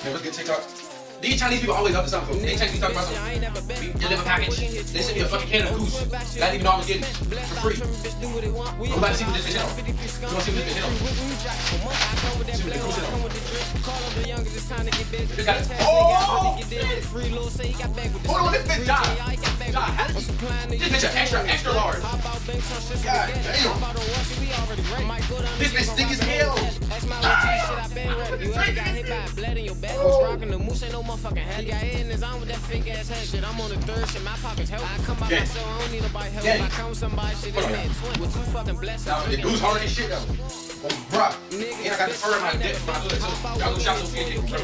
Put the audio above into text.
Man, what's good TikTok? These Chinese people always up to something. They text me talking about something. Deliver package. They sent me a fucking can of Goose. I didn't even know I was getting it for free. I'm about to see what this bitch hit on. You wanna see what this bitch hit on? See what the Goose hit on. This got it. Oh! Hold on, this bitch died. This bitch an extra large. God damn. This bitch thick as hell. I'm on the third shit, my pockets help. I come by myself, I don't need nobody help. I come with somebody, shit, it's mad twin. With 2 fucking blessings. The Goose hard as shit though. Oh, bruh. And I got the fur in my hood too. Y'all go shop Sofiakicks, bro.